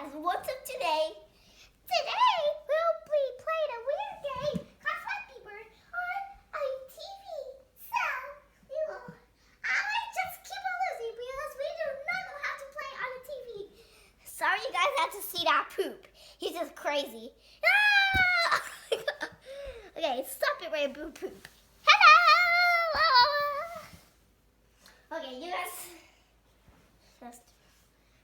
guys, what's up today? Today we'll be playing a weird game called Flappy Bird on a TV. So I might just keep on losing because we do not know how to play on a TV. Sorry you guys have to see that poop. He's just crazy. Ah! Okay, stop it, Ray Boo Poop. Hello! Okay, you guys just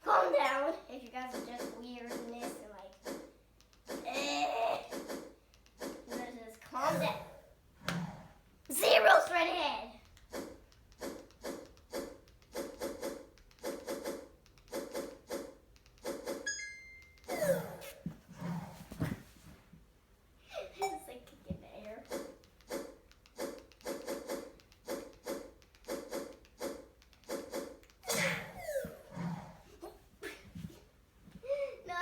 calm down if you guys are just weirdness and you guys just calm down. Zero straight ahead. It's like kicking the air. No.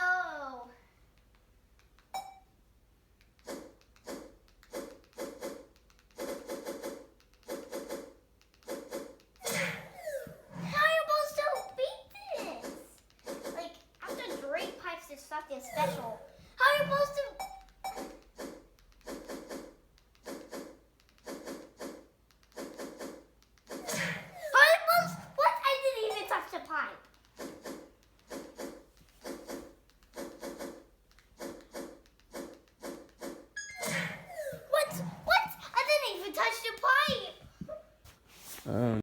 How are you supposed to beat this? Like, after Drake pipes is something special. How are you supposed to? How are you supposed? What? I didn't even touch the pipe. What? What? I didn't even touch the pipe.